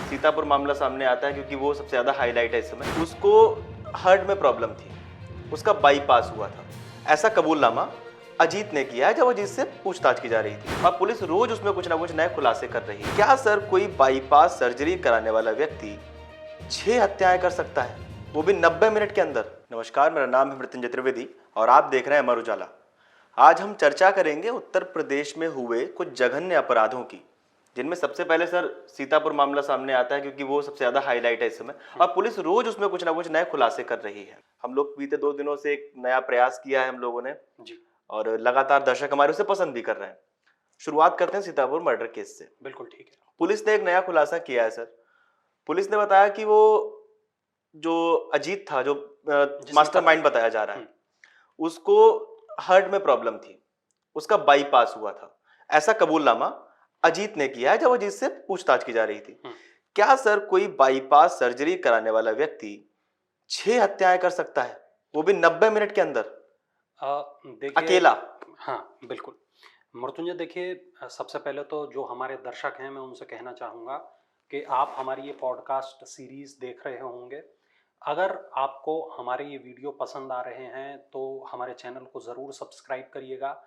सीतापुर मामला सामने आता है क्योंकि वो सबसे ज़्यादा हाईलाइट है इस समय। उसको हार्ट में प्रॉब्लम थी, उसका बाईपास हुआ था, ऐसा कबूलनामा अजीत ने किया है जब अजीत से पूछताछ की जा रही थी और पुलिस रोज उसमें कुछ ना कुछ नए खुलासे कर रही है। क्या सर कोई बाईपास सर्जरी कराने वाला व्यक्ति 6 हत्याएं कर सकता है, वो भी 90 मिनट के अंदर? नमस्कार, मेरा नाम है मृत्युंजय त्रिवेदी और आप देख रहे हैं अमर उजाला। आज हम चर्चा करेंगे उत्तर प्रदेश में हुए कुछ जघन्य अपराधों की, जिनमें सबसे पहले सर सीतापुर मामला सामने आता है क्योंकि वो सबसे ज्यादा हाईलाइट है इस समय और पुलिस रोज उसमें कुछ ना कुछ नए खुलासे कर रही है। हम लोग बीते 2 दिनों से एक नया प्रयास किया है हम लोगों ने जी, और लगातार दर्शक हमारे उसे पसंद भी कर रहे हैं। शुरुआत करते हैं सीतापुर मर्डर केस से। बिल्कुल ठीक है। पुलिस ने एक नया खुलासा किया है सर। पुलिस ने बताया कि वो जो अजीत था, जो मास्टरमाइंड बताया जा रहा है, उसको हार्ट में प्रॉब्लम थी, उसका बाईपास हुआ था, ऐसा कबूलनामा अजीत ने किया है जब अजीत से पूछताछ की जा रही थी। क्या सर कोई बाईपास सर्जरी कराने वाला व्यक्ति 6 हत्याएं कर सकता है, वो भी 90 मिनट के अंदर, देखिए अकेला? हाँ, बिल्कुल। मृत्युंजय देखिए, सबसे पहले तो जो हमारे दर्शक हैं मैं उनसे कहना चाहूँगा कि आप हमारी ये पॉडकास्ट सीरीज़ देख रहे होंगे। अगर आपको हमारे ये वीडियो पसंद आ रहे हैं तो हमारे चैनल को ज़रूर सब्सक्राइब करिएगा।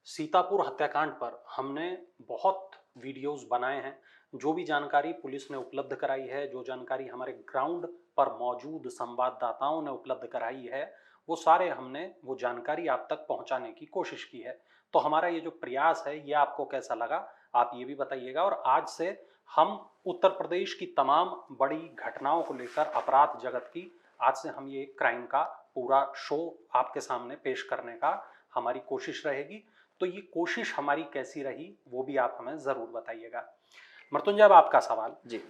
सीतापुर हत्याकांड पर हमने बहुत वीडियोस बनाए हैं। जो भी जानकारी पुलिस ने उपलब्ध कराई है, जो जानकारी हमारे ग्राउंड पर मौजूद संवाददाताओं ने उपलब्ध कराई है, वो सारे हमने वो जानकारी आप तक पहुंचाने की कोशिश की है। तो हमारा ये जो प्रयास है ये आपको कैसा लगा, आप ये भी बताइएगा। और आज से हम उत्तर प्रदेश की तमाम बड़ी घटनाओं को लेकर, अपराध जगत की, आज से हम ये क्राइम का पूरा शो आपके सामने पेश करने का हमारी कोशिश रहेगी। तो ये कोशिश हमारी कैसी रही वो भी आप हमें ज़रूर बताइएगा। मृत्युंजय, अब आपका सवाल जी।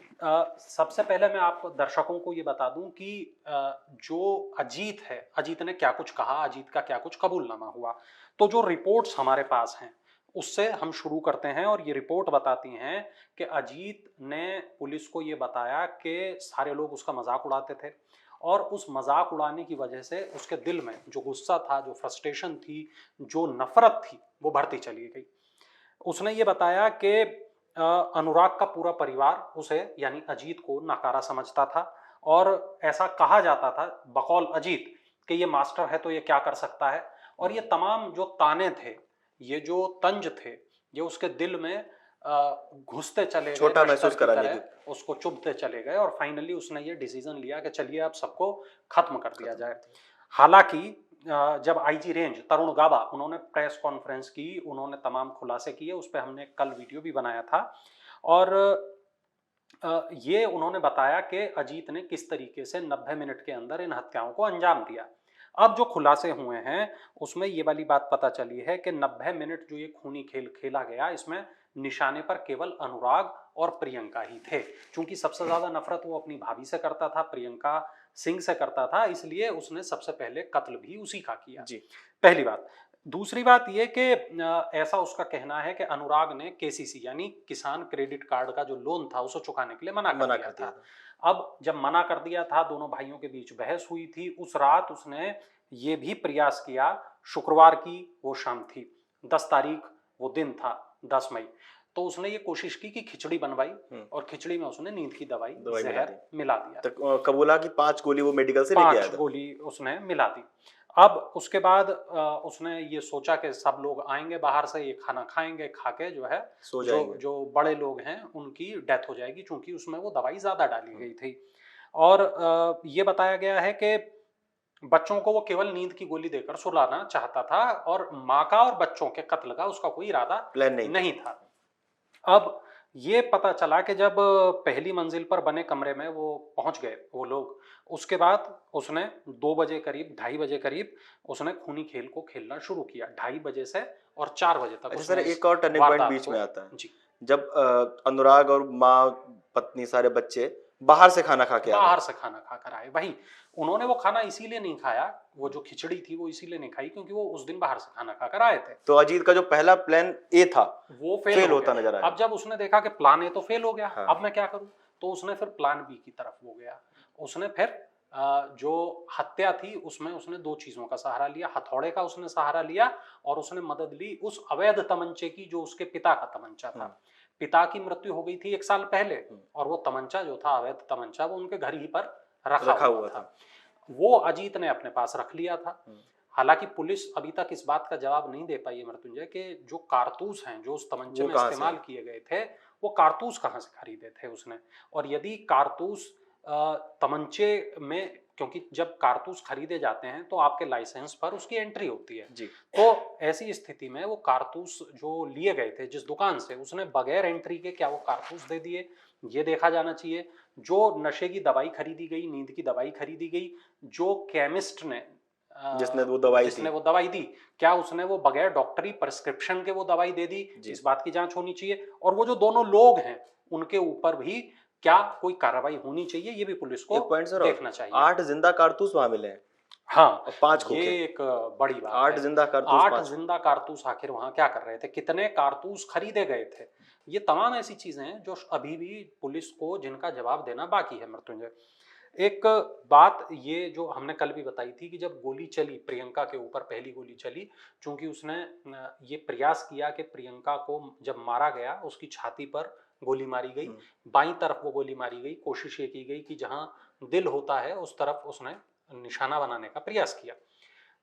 सबसे पहले मैं आप दर्शकों को ये बता दूं कि जो अजीत है, अजीत ने क्या कुछ कहा, अजीत का क्या कुछ कबूलनामा हुआ। तो जो रिपोर्ट्स हमारे पास हैं उससे हम शुरू करते हैं और ये रिपोर्ट बताती हैं कि अजीत ने पुलिस को ये बताया कि सारे लोग उसका मजाक उड़ाते थे और उस मजाक उड़ाने की वजह से उसके दिल में जो गुस्सा था, जो फ्रस्ट्रेशन थी, जो नफरत थी, वो बढ़ती चली गई। उसने ये बताया कि अनुराग का पूरा परिवार उसे यानी अजीत को नाकारा समझता था और ऐसा कहा जाता था बकौल अजीत कि ये मास्टर है तो ये क्या कर सकता है। और ये तमाम जो ताने थे, ये जो तंज थे, ये उसके दिल में घुसते चले गए, छोटा बस्तर महसूस की कराने तरह की उसको चुभते चले गए और फाइनली उसने ये डिसीजन लिया कि चलिए अब सबको खत्म कर दिया जाए। हालांकि जब आईजी रेंज तरुण गाबा उन्होंने प्रेस कॉन्फ्रेंस की, उन्होंने तमाम खुलासे किए, उस पर हमने कल वीडियो भी बनाया था और ये उन्होंने बताया कि अजीत ने किस तरीके से 90 मिनट के अंदर इन हत्याओं को अंजाम दिया। अब जो खुलासे हुए हैं उसमें ये वाली बात पता चली है कि 90 मिनट जो ये खूनी खेल खेला गया, इसमें निशाने पर केवल अनुराग और प्रियंका ही थे। क्योंकि सबसे ज्यादा नफरत वो अपनी भाभी से करता था, प्रियंका सिंह से करता था, इसलिए उसने सबसे पहले कत्ल भी उसी का किया। जी। पहली बात। दूसरी बात यह कि ऐसा उसका कहना है कि अनुराग ने केसीसी यानी किसान क्रेडिट कार्ड का जो लोन था उसे चुकाने के लिए मना कर दिया था। अब जब मना कर दिया था, दोनों भाइयों के बीच बहस हुई थी। उस रात उसने ये भी प्रयास किया, शुक्रवार की वो शाम थी, 10 तारीख वो दिन था, 10 मई, तो उसने ये कोशिश की कि खिचड़ी बनवाई और खिचड़ी में उसने नींद की दवाई जहर मिला दिया। तो कबूला की 5 गोली वो मेडिकल से लेके आया था। 5 गोली उसने मिला दी। अब उसके बाद उसने ये सोचा कि सब लोग आएंगे बाहर से, ये खाना खाएंगे, खा के जो है जो बड़े लोग हैं उनकी डेथ हो जाएगी, क्योंकि उसमें वो दवाई ज्यादा डाली गई थी। और ये बताया गया है कि बच्चों को वो केवल नींद की गोली देकर सुलाना चाहता था और माँ का और बच्चों के कत्ल का उसका कोई इरादा प्लान नहीं था। अब ये पता चला कि जब पहली मंजिल पर बने कमरे में वो पहुंच गए वो लोग, उसके बाद उसने 2 बजे करीब, 2:30 बजे करीब उसने खूनी खेल को खेलना शुरू किया। 2:30 बजे से और 4 बजे तक। अच्छा सर, एक और टर्निंग पॉइंट बीच में आता है जी। जब अनुराग और माँ, पत्नी, सारे बच्चे बाहर से खाना खा के बाहर से खाना खाकर आए। वही, उन्होंने वो खाना इसीलिए नहीं खाया, वो जो खिचड़ी थी वो इसीलिए नहीं खाई क्योंकि वो उस दिन बाहर से खाना खाकर आए थे। तो अजीत का जो पहला प्लान ए था वो फेल होता नजर आया। अब जब उसने देखा कि प्लान ए तो फेल हो गया, हाँ। अब मैं क्या करूं, तो उसने फिर प्लान बी की तरफ वो गया। उसने फिर जो हत्या थी उसमें उसने 2 चीजों का सहारा लिया। हथौड़े का उसने सहारा लिया और उसने मदद ली उस अवैध तमंचे की जो उसके पिता का तमंचा था। पिता की मृत्यु हो गई थी 1 साल पहले, और वो तमंचा जो था, अवैध तमंचा, वो उनके घर ही पर रखा हुआ था। वो अजीत ने अपने पास रख लिया था। हालांकि पुलिस अभी तक इस बात का जवाब नहीं दे पाई है मृत्युंजय कि जो कारतूस हैं जो उस तमंचे में इस्तेमाल किए गए थे, वो कारतूस कहाँ से खरीदे थे उसने, और यदि कारतूस तमंचे में, क्योंकि जब कारतूस खरीदे जाते हैं तो आपके लाइसेंस पर उसकी एंट्री होती है जी। तो ऐसी स्थिति में वो कारतूस जो लिए गए थे जिस दुकान से, उसने बगैर एंट्री के क्या वो कारतूस दे दिए, ये देखा जाना चाहिए। जो नशे की दवाई खरीदी गई, नींद की दवाई खरीदी गई, जो केमिस्ट ने जिसने वो दवाई दी, क्या उसने वो बगैर डॉक्टरी प्रिस्क्रिप्शन के वो दवाई दे दी, इस बात की जांच होनी चाहिए। और वो जो दोनों लोग हैं उनके ऊपर भी क्या कोई कार्रवाई होनी चाहिए, ये भी पुलिस को देखना चाहिए। 8 जिंदा कारतूस वहां मिले हैं। हाँ, 5 ये एक बड़ी बात 8 है। जिंदा कारतूस, 8 जिंदा कारतूस आखिर वहां क्या कर रहे थे, कितने कारतूस खरीदे गए थे, ये तमाम ऐसी चीजें हैं जो अभी भी पुलिस को जिनका जवाब देना बाकी है मृत्युंजय। एक बात ये जो हमने कल भी बताई थी कि जब गोली चली प्रियंका के ऊपर, पहली गोली चली, चूंकि उसने ये प्रयास किया कि प्रियंका को जब मारा गया उसकी छाती पर गोली मारी गई, बाईं तरफ वो गोली मारी गई, कोशिश ये की गई कि जहां दिल होता है उस तरफ उसने निशाना बनाने का प्रयास किया।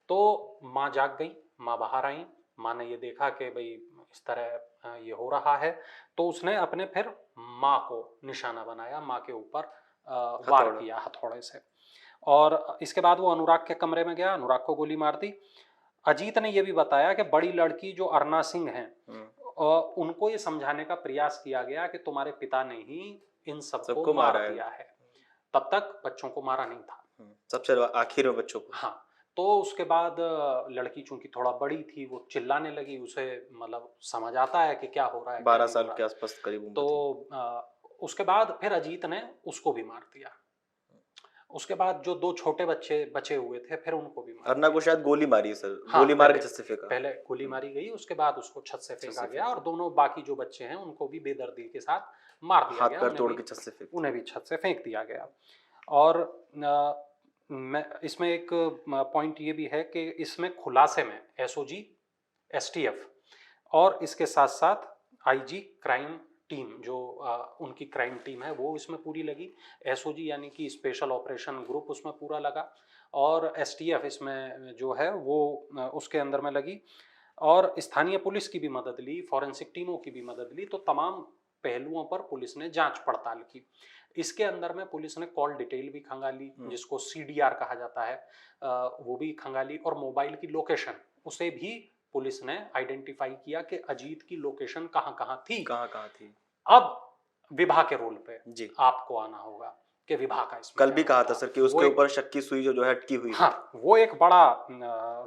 तो माँ जाग गई, माँ बाहर आई, माँ ने ये देखा कि भाई इस तरह ये हो रहा है, तो उसने अपने फिर माँ को निशाना बनाया, माँ के ऊपर वार किया हथौड़े से। और इसके बाद वो अनुराग के कमरे में गया, अनुराग को गोली मार दी। अजीत ने यह भी बताया कि बड़ी लड़की जो अरुणा सिंह हैं, उनको ये समझाने का प्रयास किया गया कि तुम्हारे पिता ने ही इन सबको मार दिया है, तब तक बच्चों को मारा नहीं था, सबसे आखिर में बच्चों को। हाँ, तो उसके बाद लड़की चूंकि थोड़ा बड़ी थी, वो चिल्लाने लगी, उसे मतलब समझ आता है कि क्या हो रहा है, 12 साल के आसपास करीब। तो उसके बाद फिर अजीत ने उसको भी मार दिया। उसके बाद जो 2 छोटे बच्चे बचे हुए थे फिर उनको भी मार अरुणा को शायद गोली मारी सर, हाँ, गोली मार के छत से फेंका। पहले गोली मारी गई, उसके बाद उसको छत से फेंका गया, और दोनों बाकी जो बच्चे हैं उनको भी बेदर्दी के साथ मार दिया गया, हाथ पैर तोड़ के छत से फेंक, उन्हें भी छत से फेंक दिया गया। और मैं इसमें एक पॉइंट ये भी है कि इसमें खुलासे में एसओजी, एसटीएफ और इसके साथ साथ आईजी क्राइम टीम, जो उनकी क्राइम टीम है, वो इसमें पूरी लगी। एसओजी यानी कि स्पेशल ऑपरेशन ग्रुप उसमें पूरा लगा, और एसटीएफ इसमें जो है वो उसके अंदर में लगी, और स्थानीय पुलिस की भी मदद ली, फॉरेंसिक टीमों की भी मदद ली। तो तमाम पहलुओं पर पुलिस ने जांच पड़ताल की। इसके अंदर में पुलिस ने कॉल डिटेल भी खंगाली, जिसको सीडीआर कहा जाता है, वो भी खंगाली, और मोबाइल की लोकेशन उसे भी पुलिस ने आइडेंटिफाई किया कि अजीत की लोकेशन कहाँ थी। अब विभा के रोल पे जी आपको आना होगा कि विभा का इसमें कल भी कहा था सर कि उसके ऊपर शक की सुई जो है अटकी हुई है। हाँ, वो एक बड़ा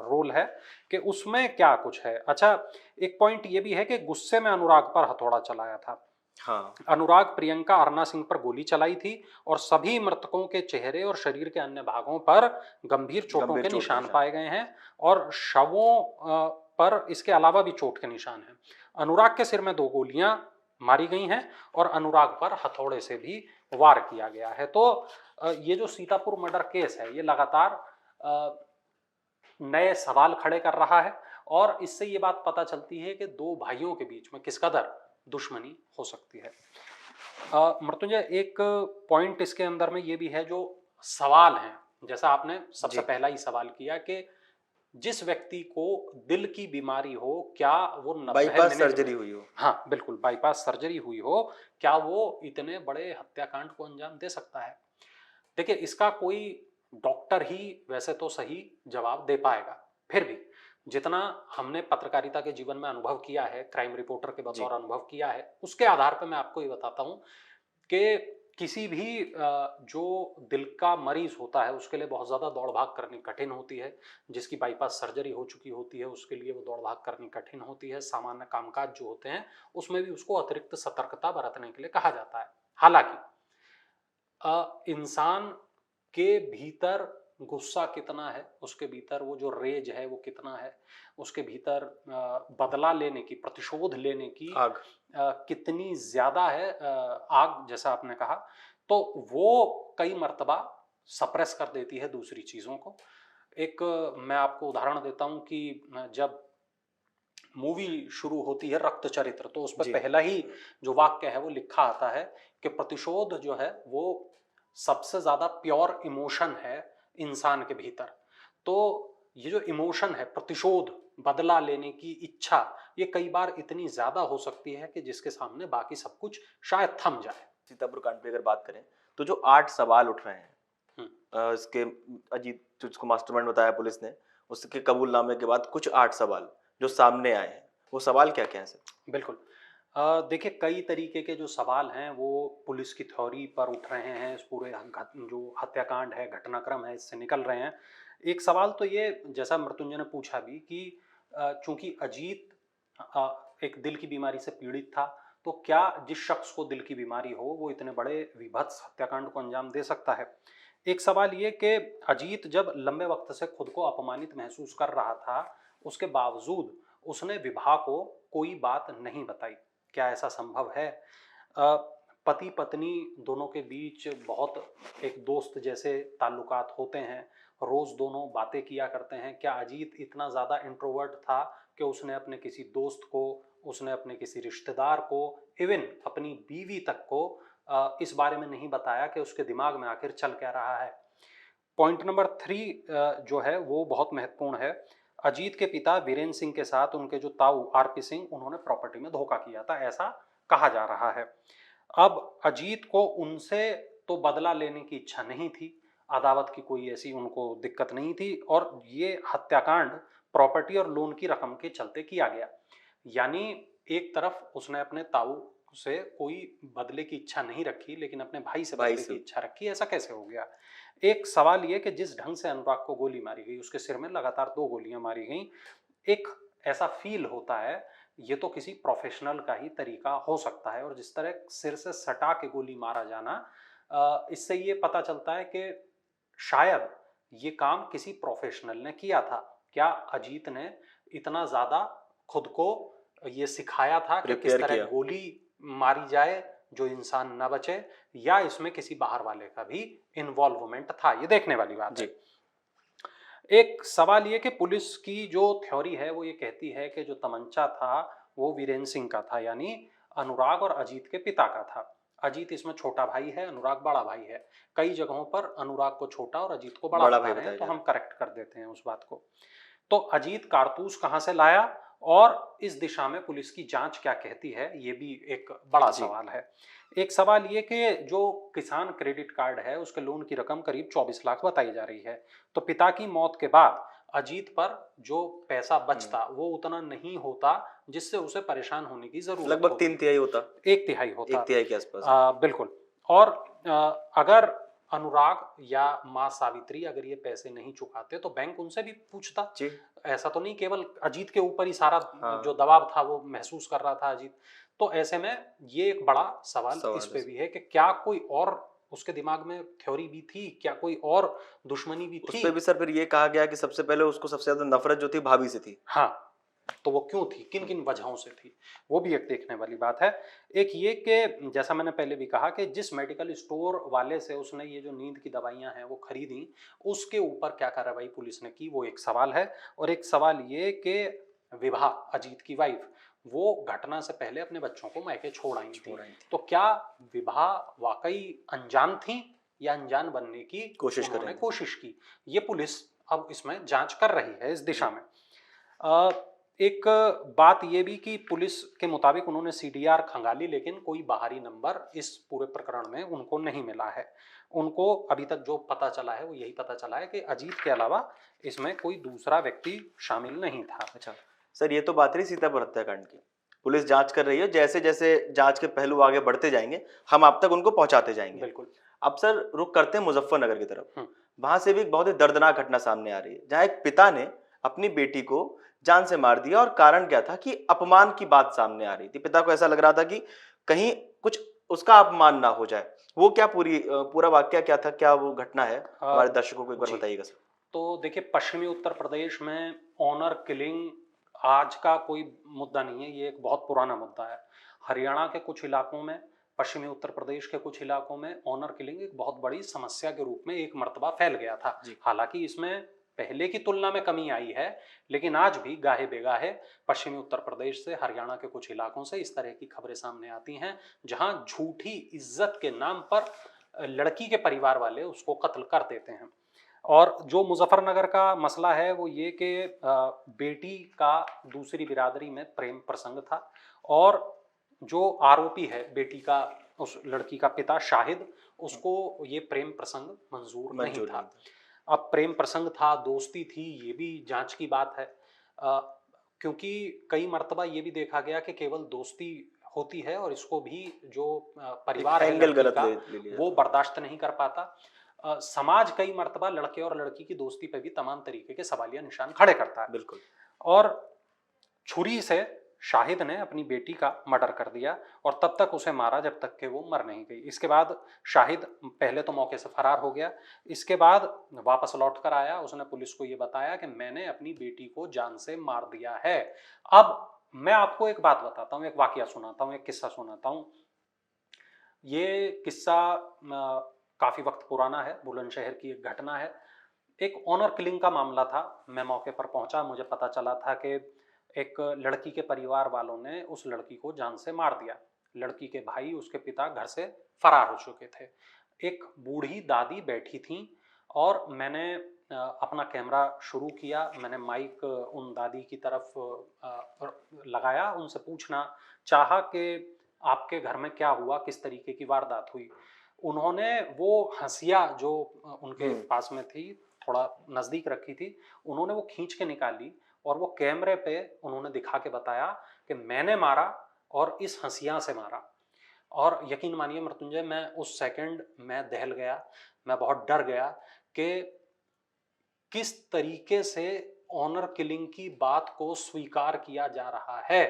रोल है कि उसमें क्या कुछ है। अच्छा, एक पॉइंट ये भी है कि गुस्से में अनुराग पर हथौड़ा चलाया था। हाँ, अनुराग प्रियंका अरुणा सिंह पर गोली चलाई थी, और सभी मृतकों के चेहरे और शरीर के अन्य भागों पर गंभीर चोटों के निशान पाए गए हैं, और शवों पर इसके अलावा भी चोट के निशान हैं। अनुराग के सिर में 2 गोलियां मारी गई हैं, और अनुराग पर हथौड़े से भी वार किया गया है। तो ये जो सीतापुर मर्डर केस है, ये लगातार नए सवाल खड़े कर रहा है, और इससे ये बात पता चलती है कि 2 भाइयों के बीच में किस कदर दुश्मनी हो सकती है। मृत्युंजय, एक पॉइंट इसके अंदर में ये भी है, जो सवाल हैं, जैसा आपने सबसे पहला ही सवाल किया कि जिस व्यक्ति को दिल की बीमारी हो, क्या वो 90 बाईपास सर्जरी हुई हो, हाँ बिल्कुल, बाईपास सर्जरी हुई हो, क्या वो इतने बड़े हत्याकांड को अंजाम दे सकता है? देखिए, इसका कोई डॉक्टर ही वैसे तो सही जवाब दे पाएगा। फिर भी जितना हमने पत्रकारिता के जीवन में अनुभव किया है, क्राइम रिपोर्टर के बतौर अनुभव किया है, उसके आधार पर मैं आपको ये बताता हूं कि किसी भी जो दिल का मरीज होता है उसके लिए बहुत ज़्यादा दौड़ भाग करनी कठिन होती है। जिसकी बाईपास सर्जरी हो चुकी होती है उसके लिए वो दौड़ भाग करनी कठिन होती है। सामान्य कामकाज जो होते हैं उसमें भी उसको अतिरिक्त सतर्कता बरतने के लिए कहा जाता है। हालांकि इंसान के भीतर गुस्सा कितना है, उसके भीतर वो जो रेज है वो कितना है, उसके भीतर बदला लेने की, प्रतिशोध लेने की आग कितनी ज्यादा है, आग जैसा आपने कहा, तो वो कई मर्तबा सप्रेस कर देती है दूसरी चीजों को। एक मैं आपको उदाहरण देता हूं कि जब मूवी शुरू होती है रक्त चरित्र, तो उस पर जी। पहला ही जो वाक्य है वो लिखा आता है कि प्रतिशोध जो है वो सबसे ज्यादा प्योर इमोशन है इंसान के भीतर। तो ये जो इमोशन है, प्रतिशोध, बदला लेने की इच्छा, ये कई बार इतनी ज्यादा हो सकती है कि जिसके सामने बाकी सब कुछ शायद थम जाए। सीतापुर कांड पे अगर बात करें तो जो 8 सवाल उठ रहे हैं इसके अजीत जिसको मास्टरमाइंड बताया पुलिस ने, उसके कबूलनामे के बाद कुछ 8 सवाल जो सामने आए हैं, वो सवाल क्या-क्या हैं सर? बिल्कुल। देखिए, कई तरीके के जो सवाल हैं वो पुलिस की थ्योरी पर उठ रहे हैं, इस पूरे जो हत्याकांड है, घटनाक्रम है, इससे निकल रहे हैं। एक सवाल तो ये, जैसा मृत्युंजय ने पूछा भी, कि चूंकि अजीत एक दिल की बीमारी से पीड़ित था, तो क्या जिस शख्स को दिल की बीमारी हो वो इतने बड़े विभत्स हत्याकांड को अंजाम दे सकता है। एक सवाल ये कि अजीत जब लंबे वक्त से खुद को अपमानित महसूस कर रहा था, उसके बावजूद उसने विभा को कोई बात नहीं बताई। क्या ऐसा संभव है? पति पत्नी दोनों के बीच बहुत एक दोस्त जैसे ताल्लुकात होते हैं, रोज दोनों बातें किया करते हैं। क्या अजीत इतना ज़्यादा इंट्रोवर्ट था कि उसने अपने किसी दोस्त को, उसने अपने किसी रिश्तेदार को, इवन अपनी बीवी तक को इस बारे में नहीं बताया कि उसके दिमाग में आखिर चल क्या रहा है? पॉइंट नंबर 3 जो है वो बहुत महत्वपूर्ण है। अजीत के पिता वीरेंद्र सिंह के साथ उनके जो ताऊ आरपी सिंह, उन्होंने प्रॉपर्टी में धोखा किया था, ऐसा कहा जा रहा है। अब अजीत को उनसे तो बदला लेने की इच्छा नहीं थी, अदावत की कोई ऐसी उनको दिक्कत नहीं थी, और ये हत्याकांड प्रॉपर्टी और लोन की रकम के चलते किया गया। यानी एक तरफ उसने अपने ताऊ से कोई बदले की इच्छा नहीं रखी, लेकिन अपने भाई से भाई बदले से की इच्छा रखी। ऐसा कैसे हो गया? एक सवाल ये कि जिस ढंग से अनुराग को गोली मारी गई, उसके सिर में लगातार 2 गोलियां मारी गईं, एक ऐसा फील होता है ये तो किसी प्रोफेशनल का ही तरीका हो सकता है। और जिस तरह सिर से सटा के गोली मारा जाना, इससे ये पता चलता है कि शायद ये काम किसी प्रोफेशनल ने किया था। क्या अजीत ने इतना ज्यादा खुद को ये सिखाया था कि किस प्रिपेयर तरह किया। गोली मारी जाए जो इंसान न बचे, या इसमें किसी बाहर वाले का भी इन्वॉल्वमेंट था? ये देखने वाली बात है। जी। एक सवाल ये कि पुलिस की जो थ्योरी है वो ये कहती है कि जो तमंचा था वो वीरेंद्र सिंह का था, यानी अनुराग और अजीत के पिता का था। अजीत इसमें छोटा भाई है, अनुराग बड़ा भाई है। कई जगहों पर अनुराग को छोटा और अजीत को बड़ा बड़ा बता भाई रहे हैं, बताया तो जा हम रहा करेक्ट कर देते हैं उस बात को। तो अजीत कारतूस कहां से लाया, और इस दिशा में पुलिस की जांच क्या कहती है, ये भी एक बड़ा है। जी। सवाल है। एक सवाल ये कि जो किसान क्रेडिट कार्ड है उसके लोन की रकम करीब 24 लाख बताई जा रही है। तो पिता की मौत के बाद अजीत पर जो पैसा बचता वो उतना नहीं होता जिससे उसे परेशान होने की जरूरत लगभग 3 होती। तिहाई होता। 1/3 होता। 1 तिहाई के आसपास, हाँ। बिल्कुल। और अगर अनुराग या माँ सावित्री अगर ये पैसे नहीं चुकाते तो बैंक उनसे भी पूछता। जी। ऐसा तो नहीं केवल अजीत के ऊपर ही सारा हाँ। जो दबाव था वो महसूस कर रहा था अजीत। तो ऐसे में ये एक बड़ा सवाल इस सवाल पे है। भी है कि क्या कोई और उसके दिमाग में थ्योरी भी थी, क्या कोई और दुश्मनी भी उस थी? पे भी सर फिर ये कहा गया कि सबसे पहले उसको सबसे ज्यादा नफरत जो थी भाभी से थी। हाँ, तो वो क्यों थी, किन किन वजहों से थी, वो भी एक देखने वाली बात है। एक ये कि जैसा मैंने पहले भी कहा कि जिस मेडिकल स्टोर वाले से उसने ये जो नींद की दवाइयां हैं वो खरीदी, उसके ऊपर क्या कार्रवाई पुलिस ने की, वो एक सवाल है। और एक सवाल ये कि विभा, अजीत की वाइफ, वो घटना से पहले अपने बच्चों को मायके छोड़ आई थी। तो क्या विभा वाकई अनजान थी या अनजान बनने की कोशिश कर उन्होंने रहे थे। कोशिश की? ये पुलिस अब इसमें जांच कर रही है इस दिशा जी। में। एक बात ये भी कि पुलिस के मुताबिक उन्होंने सीडीआर खंगाली, लेकिन कोई बाहरी नंबर इस पूरे प्रकरण में उनको नहीं मिला है। उनको अभी तक जो पता चला है वो यही पता चला है कि अजीत के अलावा इसमें कोई दूसरा व्यक्ति शामिल नहीं था। अच्छा सर, ये तो बात रही सीतापुर हत्याकांड की। पुलिस जांच कर रही है, जैसे जैसे जांच के पहलू आगे बढ़ते जाएंगे हम आप तक उनको पहुंचाते जाएंगे। बिल्कुल। अब सर रुक करते हैं मुजफ्फरनगर की तरफ। हम्म। वहां से भी एक बहुत ही दर्दनाक घटना सामने आ रही है, जहां एक पिता ने अपनी बेटी को जान से मार दिया, और कारण क्या था कि अपमान की बात सामने आ रही थी। पिता को ऐसा लग रहा था कि कहीं कुछ उसका अपमान ना हो जाए। वो क्या पूरा वाक्य क्या था, क्या वो घटना है, हमारे दर्शकों को एक बार जी, बताइएगा सर। तो देखिए, पश्चिमी उत्तर प्रदेश में ऑनर किलिंग आज का कोई मुद्दा नहीं है, ये एक बहुत पुराना मुद्दा है। हरियाणा के कुछ इलाकों में, पश्चिमी उत्तर प्रदेश के कुछ इलाकों में ऑनर किलिंग एक बहुत बड़ी समस्या के रूप में एक मर्तबा फैल गया था। जी। हालांकि इसमें पहले की तुलना में कमी आई है, लेकिन आज भी गाहे बेगाहे पश्चिमी उत्तर प्रदेश से, हरियाणा के कुछ इलाकों से इस तरह की खबरें सामने आती हैं जहां झूठी इज्जत के नाम पर लड़की के परिवार वाले उसको कत्ल कर देते हैं। और जो मुजफ्फरनगर का मसला है वो ये कि बेटी का दूसरी बिरादरी में प्रेम प्रसंग था, और जो आरोपी है बेटी का, उस लड़की का पिता शाहिद, उसको ये प्रेम प्रसंग मंजूर नहीं मंजूर था। नहीं अब प्रेम प्रसंग था, दोस्ती थी, ये भी जांच की बात है, क्योंकि कई मर्तबा ये भी देखा गया कि केवल दोस्ती होती है और इसको भी जो परिवार है एंगल लड़की गलत का ले लिया वो जाता बर्दाश्त नहीं कर पाता। समाज कई मर्तबा लड़के और लड़की की दोस्ती पे भी तमाम तरीके के सवालिया निशान खड़े करता है। है। बिल्कुल। और छुरी से शाहिद ने अपनी बेटी का मर्डर कर दिया और तब तक उसे मारा जब तक कि वो मर नहीं गई। इसके बाद शाहिद पहले तो मौके से फरार हो गया, इसके बाद वापस लौट कर आया, उसने पुलिस को ये बताया कि मैंने अपनी बेटी को जान से मार दिया है। अब मैं आपको एक बात बताता हूँ, एक वाकया सुनाता हूँ, एक किस्सा सुनाता हूँ। ये किस्सा काफ़ी वक्त पुराना है, बुलंदशहर की एक घटना है। एक ऑनर किलिंग का मामला था। मैं मौके पर पहुंचा, मुझे पता चला था कि एक लड़की के परिवार वालों ने उस लड़की को जान से मार दिया। लड़की के भाई, उसके पिता घर से फरार हो चुके थे। एक बूढ़ी दादी बैठी थीं और मैंने अपना कैमरा शुरू किया। मैंने माइक उन दादी की तरफ लगाया, उनसे पूछना चाहा कि आपके घर में क्या हुआ, किस तरीके की वारदात हुई। उन्होंने वो हंसिया जो उनके पास में थी, थोड़ा नज़दीक रखी थी, उन्होंने वो खींच के निकाली और वो कैमरे पे उन्होंने दिखा के बताया कि मैंने मारा और इस हंसिया से मारा। और यकीन मानिए मृत्युंजय, मैं उस सेकंड मैं दहल गया, मैं बहुत डर गया कि किस तरीके से ऑनर किलिंग की बात को स्वीकार किया जा रहा है।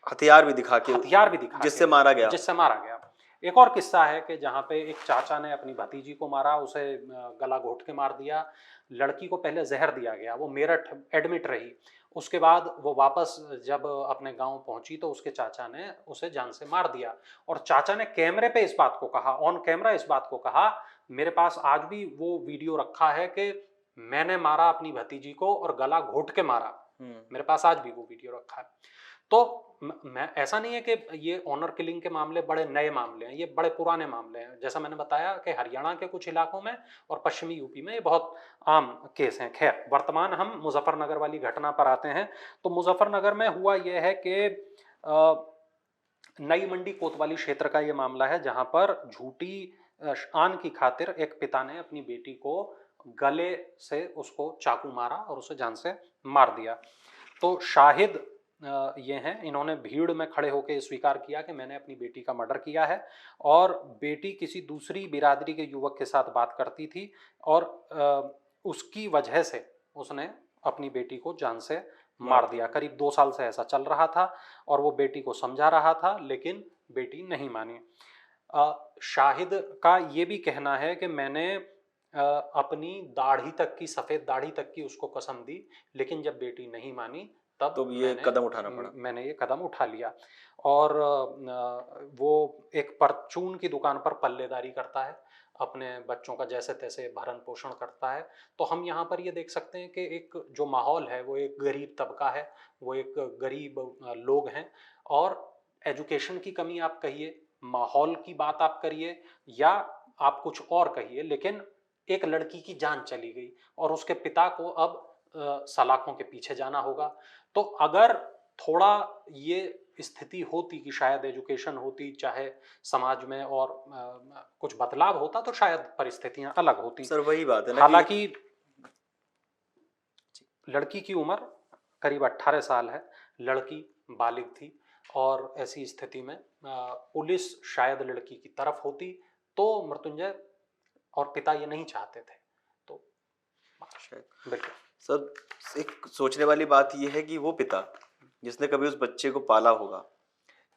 हथियार भी दिखा के, हथियार भी दिखा जिससे के, मारा गया। जिससे मारा गया। एक और किस्सा है कि जहाँ पे एक चाचा ने अपनी भतीजी को मारा, उसे गला घोट के मार दिया। लड़की को पहले जहर दिया गया, वो मेरठ एडमिट रही। उसके बाद वो वापस जब अपने गांव पहुंची तो उसके चाचा ने उसे जान से मार दिया। और चाचा ने कैमरे पे इस बात को कहा, ऑन कैमरा इस बात को कहा, मेरे पास आज भी वो वीडियो रखा है कि मैंने मारा अपनी भतीजी को और गला घोट के मारा। मेरे पास आज भी वो वीडियो रखा है। तो मैं, ऐसा नहीं है कि ये ऑनर किलिंग के मामले बड़े नए मामले हैं, ये बड़े पुराने मामले हैं। जैसा मैंने बताया कि हरियाणा के कुछ इलाकों में और पश्चिमी यूपी में ये बहुत आम केस हैं। खैर, वर्तमान हम मुजफ्फरनगर वाली घटना पर आते हैं। तो मुजफ्फरनगर में हुआ यह है कि नई मंडी कोतवाली क्षेत्र का ये मामला है, जहां पर झूठी आन की खातिर एक पिता ने अपनी बेटी को गले से उसको चाकू मारा और उसे जान से मार दिया। तो शाहिद ये हैं, इन्होंने भीड़ में खड़े होकर स्वीकार किया कि मैंने अपनी बेटी का मर्डर किया है और बेटी किसी दूसरी बिरादरी के युवक के साथ बात करती थी और उसकी वजह से उसने अपनी बेटी को जान से मार दिया। करीब 2 साल से ऐसा चल रहा था और वो बेटी को समझा रहा था, लेकिन बेटी नहीं मानी। शाहिद का ये भी कहना है कि मैंने अपनी दाढ़ी तक की, सफ़ेद दाढ़ी तक की उसको कसम दी, लेकिन जब बेटी नहीं मानी तब तो ये कदम उठाना पड़ा। मैंने ये कदम उठा लिया। और वो एक परचून की दुकान पर पल्लेदारी करता है, अपने बच्चों का जैसे तैसे भरण पोषण करता है। तो हम यहाँ पर ये देख सकते हैं कि एक जो माहौल है वो एक गरीब तबका है, वो एक गरीब लोग हैं। और एजुकेशन की कमी आप कहिए, माहौल की बात आप करिए, या आप कुछ और कहिए, लेकिन एक लड़की की जान चली गई और उसके पिता को अब सलाखों के पीछे जाना होगा। तो अगर थोड़ा ये स्थिति होती कि शायद एजुकेशन होती, चाहे समाज में और कुछ बदलाव होता, तो शायद परिस्थितियां अलग होती। सर वही बात है ना, हालांकि लड़की की उम्र करीब 18 साल है, लड़की बालिग थी, और ऐसी स्थिति में पुलिस शायद लड़की की तरफ होती तो मृत्युंजय और पिता ये नहीं चाहते थे। तो बिल्कुल सर, एक सोचने वाली बात यह है कि वो पिता जिसने कभी उस बच्चे को पाला होगा,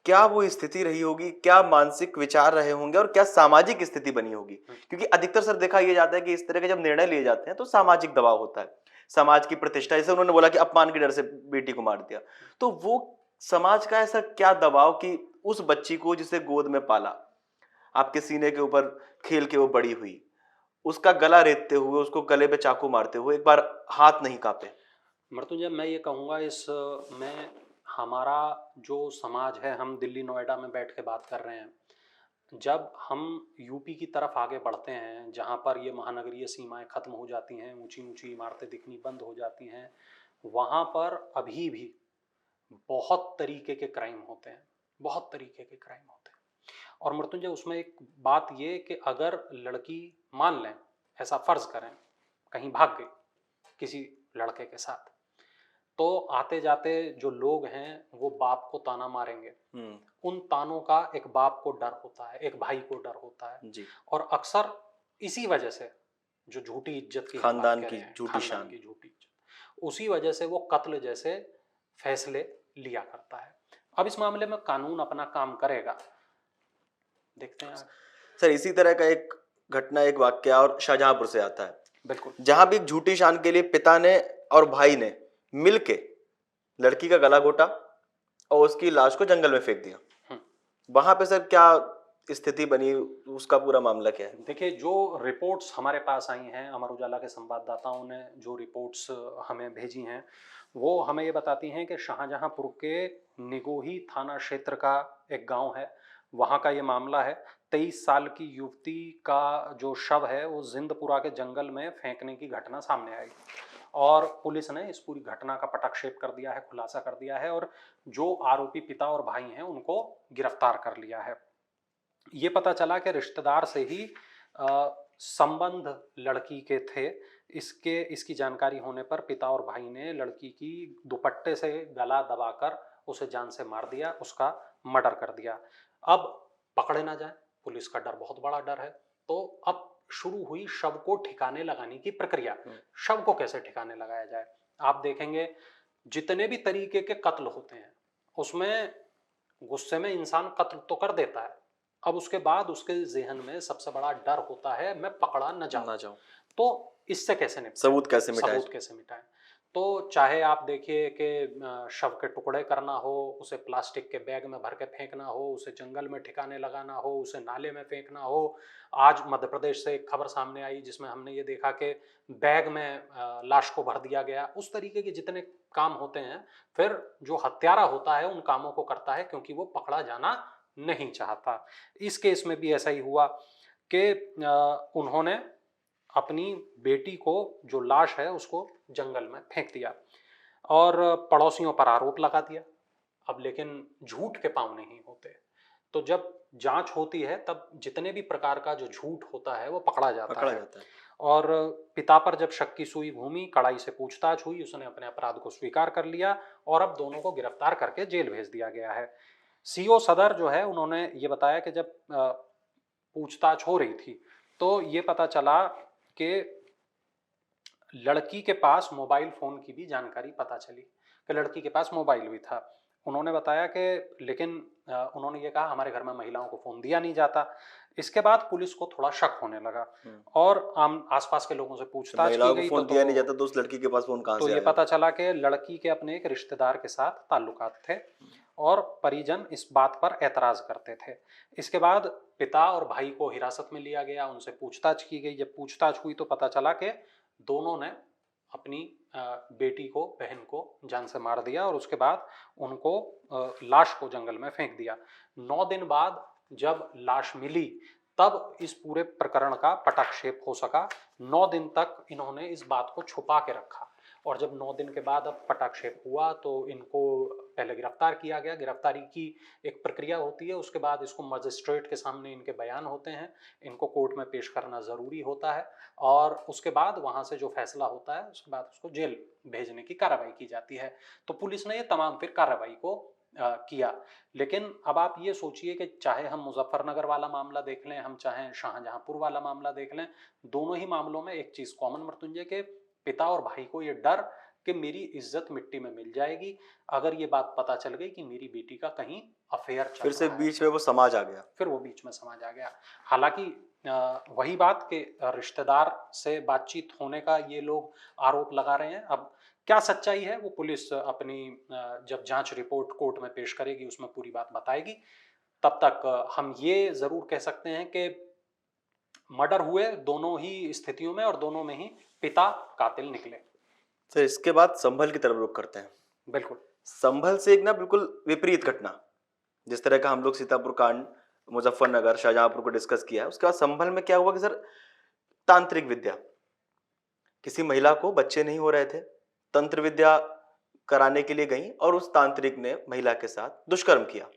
क्या वो स्थिति रही होगी, क्या मानसिक विचार रहे होंगे और क्या सामाजिक स्थिति बनी होगी। क्योंकि अधिकतर सर देखा यह जाता है कि इस तरह के जब निर्णय लिए जाते हैं तो सामाजिक दबाव होता है, समाज की प्रतिष्ठा। जैसे उन्होंने बोला कि अपमान के डर से बेटी को मार दिया, तो वो समाज का ऐसा क्या दबाव कि उस बच्ची को जिसे गोद में पाला, आपके सीने के ऊपर खेल के वो बड़ी हुई, उसका गला रेतते हुए, उसको गले पे चाकू मारते हुए एक बार हाथ नहीं कांपे? मृत्युंजय, मैं ये कहूँगा इस में हमारा जो समाज है, हम दिल्ली नोएडा में बैठ के बात कर रहे हैं, जब हम यूपी की तरफ आगे बढ़ते हैं जहाँ पर ये महानगरीय सीमाएं खत्म हो जाती हैं, ऊंची ऊंची इमारतें दिखनी बंद हो जाती हैं, वहाँ पर अभी भी बहुत तरीके के क्राइम होते हैं, बहुत तरीके के क्राइम होते हैं। और मृत्युंजय, उसमें एक बात ये कि अगर लड़की, मान लें, ऐसा फर्ज करें, कहीं भाग गई किसी लड़के के साथ, तो आते जाते जो लोग हैं वो बाप को ताना मारेंगे। उन तानों का एक बाप को डर होता है, एक भाई को डर होता है। जी। और अक्सर इसी वजह से, जो झूठी इज्जत की हम बात खानदान कर की रहे हैं, झूठी खानदान शान। की झूठी इज्जत, उसी वजह से वो कत्ल जैसे फैसले लिया करता है। अब इस मामले में कानून अपना काम करेगा, देखते हैं आगे। सर, इसी तरह का एक घटना, एक वाक्य और शाहजहांपुर से आता है, बिल्कुल। जहां भी एक झूठी शान के लिए पिता ने और भाई ने मिलके लड़की का गला घोटा और उसकी लाश को जंगल में फेंक दिया। वहां पे सर क्या स्थिति बनी, उसका पूरा मामला क्या है? देखिए, जो रिपोर्ट्स हमारे पास आई हैं, अमर उजाला के संवाददाताओं ने जो रिपोर्ट्स हमें भेजी हैं, वो हमें ये बताती हैं कि शाहजहांपुर के निगोही थाना क्षेत्र का एक गांव है, वहां का ये मामला है। 23 साल की युवती का जो शव है वो जिंदपुरा के जंगल में फेंकने की घटना सामने आई और पुलिस ने इस पूरी घटना का पटाक्षेप कर दिया है, खुलासा कर दिया है और जो आरोपी पिता और भाई हैं उनको गिरफ्तार कर लिया है। ये पता चला कि रिश्तेदार से ही संबंध लड़की के थे। इसकी जानकारी होने पर पिता और भाई ने लड़की की दुपट्टे से गला दबाकर उसे जान से मार दिया, उसका मर्डर कर दिया। अब पकड़े ना जाए, पुलिस का डर बहुत बड़ा डर है। तो अब शुरू हुई शव को ठिकाने लगाने की प्रक्रिया। शव को कैसे ठिकाने लगाया जाए? आप देखेंगे जितने भी तरीके के कत्ल होते हैं उसमें गुस्से में इंसान कत्ल तो कर देता है, अब उसके बाद उसके जहन में सबसे बड़ा डर होता है मैं पकड़ा न जाऊं। तो इससे कैसे निपटें? सबूत कैसे मिटाएं? सबूत कैसे मिटाएं? तो चाहे आप देखिए कि शव के टुकड़े करना हो, उसे प्लास्टिक के बैग में भर के फेंकना हो, उसे जंगल में ठिकाने लगाना हो, उसे नाले में फेंकना हो। आज मध्य प्रदेश से एक खबर सामने आई जिसमें हमने ये देखा कि बैग में लाश को भर दिया गया। उस तरीके के जितने काम होते हैं, फिर जो हत्यारा होता है उन कामों को करता है क्योंकि वो पकड़ा जाना नहीं चाहता। इस केस में भी ऐसा ही हुआ कि उन्होंने अपनी बेटी को, जो लाश है, उसको जंगल में फेंक दिया और पड़ोसियों पर आरोप लगा दिया। अब लेकिन झूठ के पांव नहीं होते, तो जब जांच होती है तब जितने भी प्रकार का जो झूठ होता है वो पकड़ा जाता है। और पिता पर जब शक की सुई घूमी, कड़ाई से पूछताछ हुई, उसने अपने अपराध को स्वीकार कर लिया और अब दोनों को गिरफ्तार करके जेल भेज दिया गया है। सीओ सदर जो है उन्होंने ये बताया कि जब पूछताछ हो रही थी तो ये पता चला कि लड़की के पास मोबाइल फोन की भी जानकारी पता चली कि लड़की के पास मोबाइल भी था। उन्होंने बताया कि लेकिन उन्होंने ये कहा हमारे घर में महिलाओं को फोन दिया नहीं जाता। इसके बाद पुलिस को थोड़ा शक होने लगा और आम आसपास के लोगों से पूछताछ की गई फोन दिया नहीं जाता तो उस लड़की के पास फोन कहां से तो ये पता चला कि लड़की के अपने एक रिश्तेदार के साथ ताल्लुकात थे और परिजन इस बात पर ऐतराज करते थे। इसके बाद पिता और भाई को हिरासत में लिया गया, उनसे पूछताछ की गई। जब पूछताछ हुई तो पता चला कि दोनों ने अपनी बेटी को, बहन को जान से मार दिया और उसके बाद उनको लाश को जंगल में फेंक दिया। 9 दिन बाद जब लाश मिली तब इस पूरे प्रकरण का पटाक्षेप हो सका। 9 दिन तक इन्होंने इस बात को छुपा के रखा और जब 9 दिन के बाद अब पटाक्षेप हुआ तो इनको पहले गिरफ्तार किया गया। गिरफ्तारी की एक प्रक्रिया होती है, उसके बाद इसको मजिस्ट्रेट के सामने इनके बयान होते हैं, इनको कोर्ट में पेश करना ज़रूरी होता है और उसके बाद वहाँ से जो फैसला होता है उसके बाद उसको जेल भेजने की कार्रवाई की जाती है। तो पुलिस ने ये तमाम फिर कार्रवाई को किया। लेकिन अब आप ये सोचिए कि चाहे हम मुजफ्फरनगर वाला मामला देख लें, हम चाहे शाहजहांपुर वाला मामला देख लें, दोनों ही मामलों में एक चीज़ कॉमन मृत्युंजय के पिता और भाई को ये डर कि मेरी इज्जत मिट्टी में मिल जाएगी अगर ये बात पता चल गई कि मेरी बेटी का कहीं अफेयर चल रहा है। फिर से बीच में वो समाज आ गया। फिर वो बीच में समाज आ गया। हालांकि वही बात कि रिश्तेदार से बातचीत होने का ये लोग आरोप लगा रहे हैं। अब क्या सच्चाई है वो पुलिस अपनी जब जांच रिपोर्ट कोर्ट में पेश करेगी उसमें पूरी बात बताएगी। तब तक हम ये जरूर कह सकते हैं कि मर्डर हुए दोनों ही स्थितियों में और दोनों में ही पिता कातिल निकले। सर इसके बाद संभल की तरफ रुख करते हैं। बिल्कुल। संभल से एक ना बिल्कुल विपरीत घटना, जिस तरह का हम लोग सीतापुर कांड, मुजफ्फरनगर, शाहजहांपुर को डिस्कस किया है, उसके बाद संभल में क्या हुआ कि सर तांत्रिक विद्या, किसी महिला को बच्चे नहीं हो रहे थे, तंत्र विद्या कराने के लिए गई और उस तांत्रिक ने महिला के साथ दुष्कर्म किया।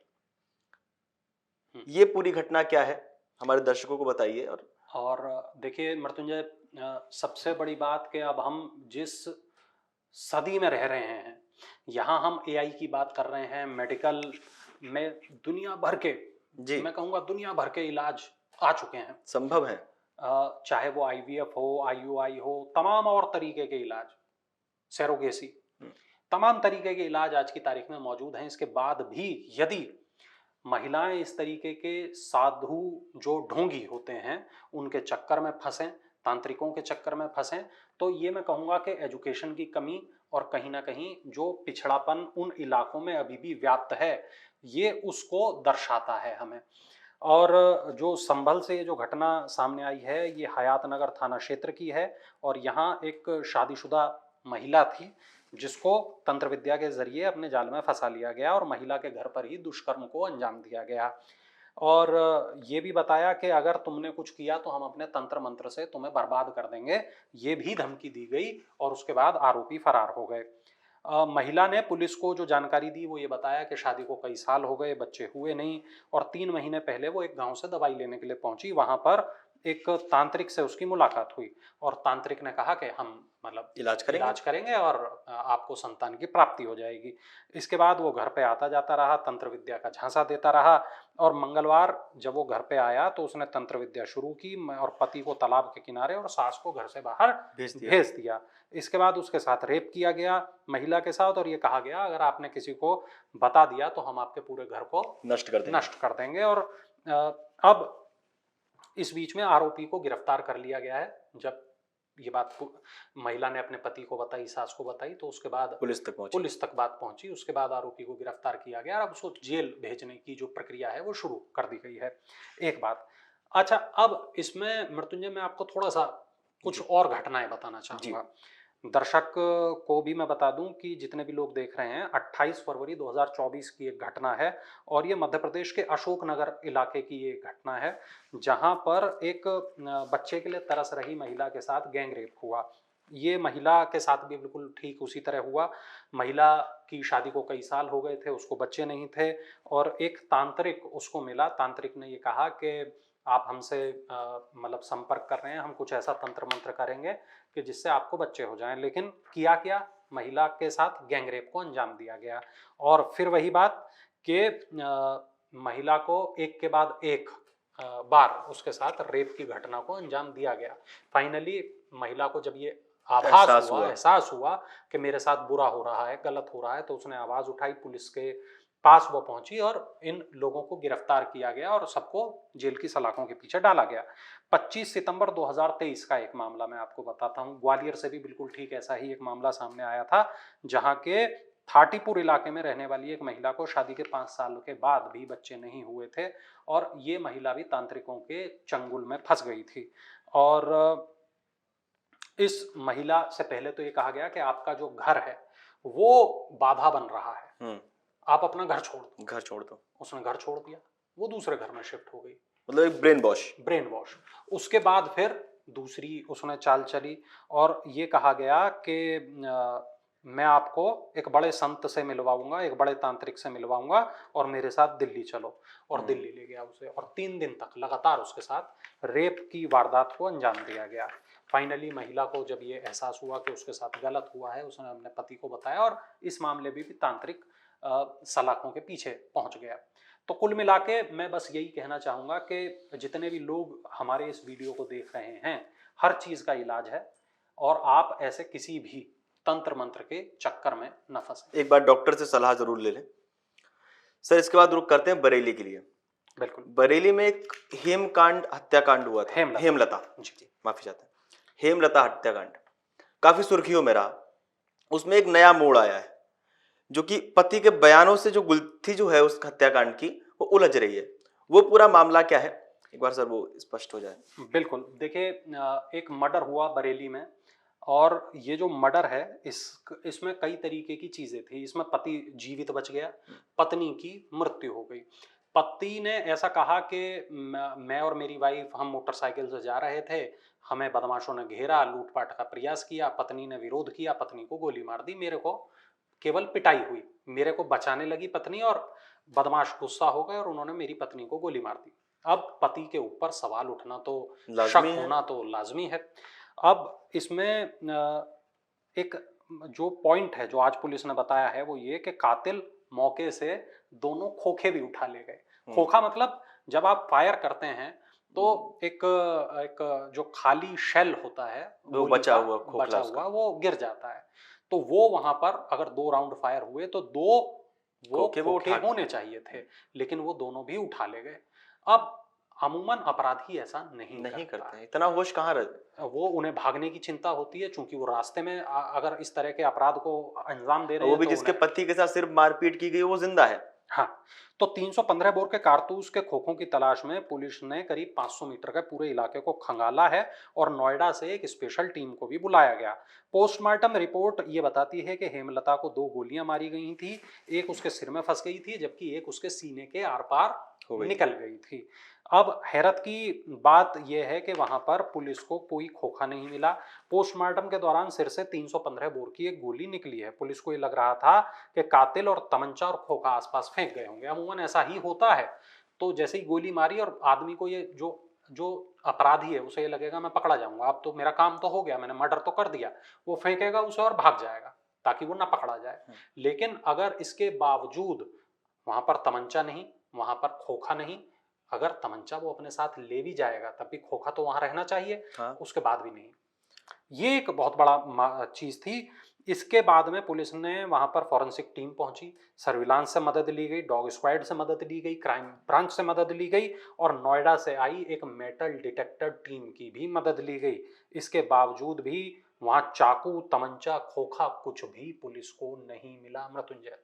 ये पूरी घटना क्या है हमारे दर्शकों को बताइए। और देखिए मृत्युंजय, सबसे बड़ी बात कि अब हम जिस सदी में रह रहे हैं, यहाँ हम एआई की बात कर रहे हैं, मेडिकल में दुनिया भर के, जी, मैं कहूँगा दुनिया भर के इलाज आ चुके हैं, संभव है। चाहे वो आईवीएफ हो, आईयूआई हो, तमाम और तरीके के इलाज, सेरोगेसी, तमाम तरीके के इलाज आज की तारीख में मौजूद हैं। इसके बाद भी यदि महिलाएं इस तरीके के साधु जो ढोंगी होते हैं उनके चक्कर में फंसें, तांत्रिकों के चक्कर में फंसें, तो ये मैं कहूँगा कि एजुकेशन की कमी और कहीं ना कहीं जो पिछड़ापन उन इलाकों में अभी भी व्याप्त है, ये उसको दर्शाता है हमें। और जो संभल से ये जो घटना सामने आई है, ये हयातनगर थाना क्षेत्र की है और यहाँ एक शादीशुदा महिला थी जिसको तंत्र विद्या के जरिए अपने जाल में फंसा लिया गया और महिला के घर पर ही दुष्कर्म को अंजाम दिया गया। और ये भी बताया कि अगर तुमने कुछ किया तो हम अपने तंत्र मंत्र से तुम्हें बर्बाद कर देंगे, ये भी धमकी दी गई और उसके बाद आरोपी फरार हो गए। महिला ने पुलिस को जो जानकारी दी वो ये बताया कि शादी को कई साल हो गए, बच्चे हुए नहीं, और 3 महीने पहले वो एक गांव से दवाई लेने के लिए पहुंची। वहां पर एक तांत्रिक से उसकी मुलाकात हुई और तांत्रिक ने कहा कि हम मतलब इलाज करेंगे और आपको संतान की प्राप्ति हो जाएगी। इसके बाद वो घर पे आता जाता रहा, तंत्र विद्या का झांसा देता रहा और मंगलवार जब वो घर पे आया तो उसने तंत्र विद्या शुरू की और पति को तालाब के किनारे और सास को घर से बाहर भेज दिया। इसके बाद उसके साथ रेप किया गया महिला के साथ और ये कहा गया अगर आपने किसी को बता दिया तो हम आपके पूरे घर को नष्ट कर देंगे। और अब इस बीच में आरोपी को गिरफ्तार कर लिया गया है। जब ये बात महिला ने अपने पति को बताई, सास को बताई, तो उसके बाद पुलिस तक बात पहुंची। उसके बाद आरोपी को गिरफ्तार किया गया और अब उसको जेल भेजने की जो प्रक्रिया है वो शुरू कर दी गई है। एक बात। अच्छा, अब इसमें मृत्युंजय मैं आपको थोड़ा सा कुछ और घटनाएं बताना चाहूंगा। दर्शक को भी मैं बता दूं कि जितने भी लोग देख रहे हैं, 28 फरवरी 2024 की एक घटना है और ये मध्य प्रदेश के अशोकनगर इलाके की ये घटना है जहां पर एक बच्चे के लिए तरस रही महिला के साथ गैंग रेप हुआ। ये महिला के साथ भी बिल्कुल ठीक उसी तरह हुआ। महिला की शादी को कई साल हो गए थे, उसको बच्चे नहीं थे और एक तांत्रिक उसको मिला। तांत्रिक ने ये कहा कि आप हमसे मतलब संपर्क कर रहे हैं, हम कुछ ऐसा तंत्र मंत्र करेंगे कि जिससे आपको बच्चे हो जाएं। लेकिन किया क्या, महिला के साथ गैंग रेप को अंजाम दिया गया। और फिर वही बात कि महिला को एक के बाद एक बार उसके साथ रेप की घटना को अंजाम दिया गया। फाइनली महिला को जब ये एहसास हुआ कि मेरे साथ बुरा हो रहा है, गलत हो रहा है, तो उसने आवाज उठाई, पुलिस के पास वो पहुंची और इन लोगों को गिरफ्तार किया गया और सबको जेल की सलाखों के पीछे डाला गया। 25 सितंबर 2023 का एक मामला मैं आपको बताता हूं। ग्वालियर से भी बिल्कुल ठीक ऐसा ही एक मामला सामने आया था जहां के थाटीपुर इलाके में रहने वाली एक महिला को शादी के 5 साल के बाद भी बच्चे नहीं हुए थे और ये महिला भी तांत्रिकों के चंगुल में फंस गई थी। और इस महिला से पहले तो ये कहा गया कि आपका जो घर है वो बाधा बन रहा है, आप अपना घर छोड़ दो। उसने घर छोड़ दिया, वो दूसरे घर में शिफ्ट हो गई। मतलब एक ब्रेन वॉश। उसके बाद फिर दूसरी उसने चाल चली और ये कहा गया कि मैं आपको एक बड़े संत से मिलवाऊंगा, एक बड़े तांत्रिक से मिलवाऊंगा और मेरे साथ दिल्ली चलो। और दिल्ली ले गया उसे और 3 दिन तक लगातार उसके साथ रेप की वारदात को अंजाम दिया गया। फाइनली महिला को जब ये एहसास हुआ कि उसके साथ गलत हुआ है, उसने अपने पति को बताया और इस मामले में भी तांत्रिक सलाखों के पीछे पहुंच गया। तो कुल मिला के मैं बस यही कहना चाहूंगा कि जितने भी लोग हमारे इस वीडियो को देख रहे हैं, हर चीज का इलाज है और आप ऐसे किसी भी तंत्र मंत्र के चक्कर में न फंसे। एक बार डॉक्टर से सलाह जरूर ले लें। सर इसके बाद रुक करते हैं बरेली के लिए। बिल्कुल। बरेली में एक हेमकांड हत्याकांड हुआ था। हेमलता हत्याकांड काफी सुर्खियों में रहा। उसमें एक नया मोड़ आया है जो कि पति के बयानों से जो गुत्थी जो है उस हत्याकांड की वो उलझ रही है। वो पूरा मामला क्या है एक बार सर वो स्पष्ट हो जाए। बिल्कुल, देखिए एक मर्डर हुआ बरेली में, और ये जो मर्डर है इसमें कई तरीके की चीजें थी। इसमें पति जीवित बच गया, पत्नी की मृत्यु हो गई। पति ने ऐसा कहा कि मैं और मेरी वाइफ हम मोटरसाइकिल से जा रहे थे, हमें बदमाशों ने घेरा, लूटपाट का प्रयास किया, पत्नी ने विरोध किया, पत्नी को गोली मार दी, मेरे को केवल पिटाई हुई, मेरे को बचाने लगी पत्नी और बदमाश गुस्सा हो गए और उन्होंने मेरी पत्नी को गोली मार दी। अब पति के ऊपर सवाल उठना तो, लाजमी शक है। होना तो लाजमी है। अब इसमें एक जो पॉइंट है जो आज पुलिस ने बताया है वो ये कि कातिल मौके से दोनों खोखे भी उठा ले गए। खोखा मतलब जब आप फायर करते हैं तो एक एक जो खाली शेल होता है वो गोली बचा का, हुआ खोखला बचा उसका। हुआ वो गिर जाता है। तो वो वहां पर अगर 2 राउंड फायर हुए तो 2 वो खोखे वो खोखे उठा के- होने चाहिए थे, लेकिन वो दोनों भी उठा ले गए। अब अमूमन अपराधी ऐसा नहीं करते करता। हैं, इतना होश कहाँ रहता वो उन्हें भागने की चिंता होती है, चूंकि वो रास्ते में अगर इस तरह के अपराध को अंजाम दे है। रहे वो हैं भी तो जिसके उन्हें, पति के साथ सिर्फ मारपीट की गई वो जिंदा है। हाँ, तो 315 बोर के कारतूस के खोखों की तलाश में पुलिस ने करीब 500 मीटर के पूरे इलाके को खंगाला है और नोएडा से एक स्पेशल टीम को भी बुलाया गया। पोस्टमार्टम रिपोर्ट ये बताती है कि हेमलता को 2 गोलियां मारी गई थी, एक उसके सिर में फंस गई थी जबकि एक उसके सीने के आर पार हो गई थी। निकल गई थी। अब हैरत की बात यह है कि वहां पर पुलिस को कोई खोखा नहीं मिला। पोस्टमार्टम के दौरान सिर से 315 बोर की एक गोली निकली है। पुलिस को ये लग रहा था कि कातिल और तमंचा और खोखा आसपास फेंक गए होंगे, अमूमन ऐसा ही होता है। तो जैसे ही गोली मारी और आदमी को ये जो जो अपराधी है उसे ये लगेगा मैं पकड़ा जाऊंगा, अब तो मेरा काम तो हो गया, मैंने मर्डर तो कर दिया, वो फेंकेगा उसे और भाग जाएगा ताकि वो ना पकड़ा जाए। लेकिन अगर इसके बावजूद वहां पर तमंचा नहीं, वहां पर खोखा नहीं, अगर तमंचा वो अपने साथ ले भी जाएगा तब भी खोखा तो वहां रहना चाहिए, हाँ। उसके बाद भी नहीं। ये एक बहुत बड़ा चीज थी। इसके बाद में पुलिस ने वहां पर फॉरेंसिक टीम पहुंची, सर्विलांस से मदद ली गई, डॉग स्क्वाड से मदद ली गई, क्राइम ब्रांच से मदद ली गई और नोएडा से आई एक मेटल डिटेक्टर टीम की भी मदद ली गई। इसके बावजूद भी वहां चाकू, तमंचा, खोखा कुछ भी पुलिस को नहीं मिला। मृत्युंजय,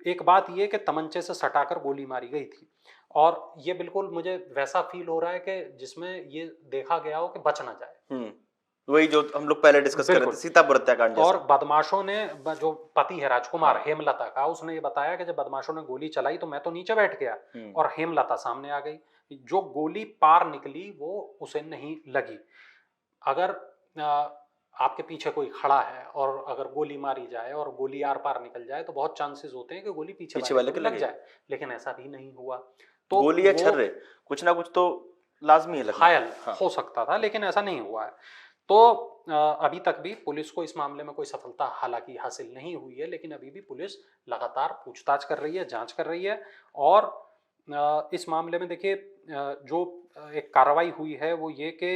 एक बात यह कि तमंचे से सटाकर गोली मारी गई थी और ये बिल्कुल मुझे वैसा फील हो रहा है कि जिसमें ये देखा गया हो कि बच ना जाए। वही जो हम लोग पहले डिस्कस कर रहे बिल्कुल। थे, सीतापुर हत्याकांड और जैसा। बदमाशों ने जो पति है राजकुमार, हाँ। हेमलता का, उसने ये बताया कि जब बदमाशों ने गोली चलाई तो मैं तो नीचे बैठ गया और हेमलता सामने आ गई। जो गोली पार निकली वो उसे नहीं लगी। अगर आपके पीछे कोई खड़ा है और अगर गोली मारी जाए और गोली आर पार निकल जाए तो बहुत चांसेस होते हैं कि गोली पीछे वाले को के लग लगे। जाए, लेकिन ऐसा भी नहीं हुआ। तो गोली या वो छर्रे कुछ ना कुछ तो लाजमी है लगना। घायल हाँ। हो सकता था, लेकिन ऐसा नहीं हुआ है। तो अभी तक भी पुलिस को इस मामले में कोई सफलता हालांकि हासिल नहीं हुई है, लेकिन अभी भी पुलिस लगातार पूछताछ कर रही है, जांच कर रही है। और इस मामले में देखिए जो एक कार्रवाई हुई है वो ये कि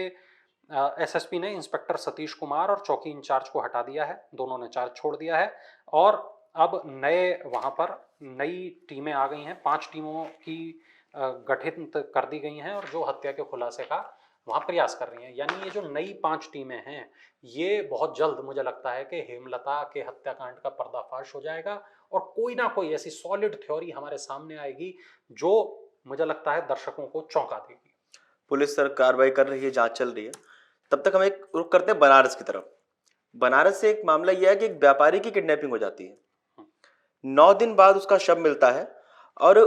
एसएसपी ने इंस्पेक्टर सतीश कुमार और चौकी इंचार्ज को हटा दिया है, दोनों ने चार्ज छोड़ दिया है और अब नए वहां पर नई टीमें आ गई हैं, 5 टीमों की गठित कर दी गई हैं और जो हत्या के खुलासे का वहां प्रयास कर रही हैं। यानी ये जो नई 5 टीमें हैं ये बहुत जल्द मुझे लगता है कि हेमलता के हत्याकांड का पर्दाफाश हो जाएगा और कोई ना कोई ऐसी सॉलिड थ्योरी हमारे सामने आएगी जो मुझे लगता है दर्शकों को चौंका देगी। पुलिस सर कार्रवाई कर रही है, जांच चल रही है। तब तक हम एक रुख करते हैं बनारस की तरफ। बनारस से एक मामला यह है कि एक व्यापारी की किडनैपिंग हो जाती है। 9 दिन बाद उसका शव मिलता है और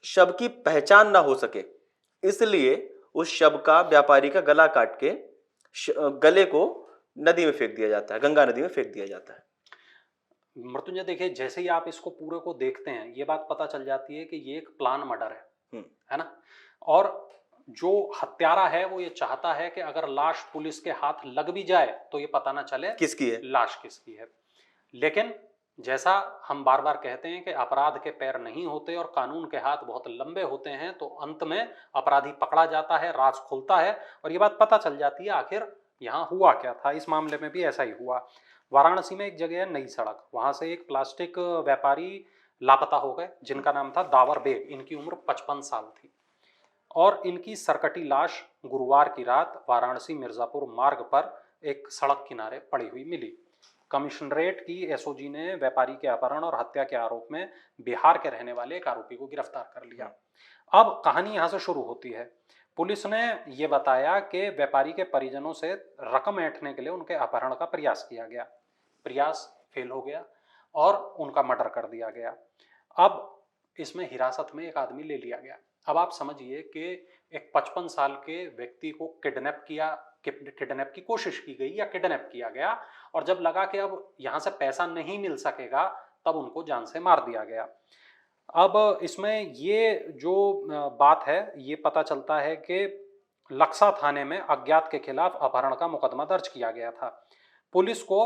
शव की पहचान ना हो सके इसलिए उस शव का व्यापारी का गला काट के गले को नदी में फेंक दिया जाता है, गंगा नदी में फेंक दिया जाता है। मृत्युंजय देखिए, जैसे ही आप इसको पूरे को देखते हैं ये बात पता चल जाती है कि ये एक प्लान मर्डर है ना। और जो हत्यारा है वो ये चाहता है कि अगर लाश पुलिस के हाथ लग भी जाए तो ये पता ना चले किसकी है, लाश किसकी है। लेकिन जैसा हम बार बार कहते हैं कि अपराध के पैर नहीं होते और कानून के हाथ बहुत लंबे होते हैं, तो अंत में अपराधी पकड़ा जाता है, राज खुलता है और ये बात पता चल जाती है आखिर यहाँ हुआ क्या था। इस मामले में भी ऐसा ही हुआ। वाराणसी में एक जगह है नई सड़क, वहां से एक प्लास्टिक व्यापारी लापता हो गए जिनका नाम था दावर बेग। इनकी उम्र 55 साल थी और इनकी सरकटी लाश गुरुवार की रात वाराणसी मिर्जापुर मार्ग पर एक सड़क किनारे पड़ी हुई मिली। कमिश्नरेट की एसओजी ने व्यापारी के अपहरण और हत्या के आरोप में बिहार के रहने वाले एक आरोपी को गिरफ्तार कर लिया। अब कहानी यहां से शुरू होती है। पुलिस ने ये बताया कि व्यापारी के परिजनों से रकम ऐंठने के लिए उनके अपहरण का प्रयास किया गया, प्रयास फेल हो गया और उनका मर्डर कर दिया गया। अब इसमें हिरासत में एक आदमी ले लिया गया। अब आप समझिए कि एक 55 साल के व्यक्ति को किडनैप की कोशिश की गई या किडनैप किया गया, और जब लगा कि अब यहां से पैसा नहीं मिल सकेगा तब उनको जान से मार दिया गया। अब इसमें ये जो बात है ये पता चलता है कि लक्सा थाने में अज्ञात के खिलाफ अपहरण का मुकदमा दर्ज किया गया था। पुलिस को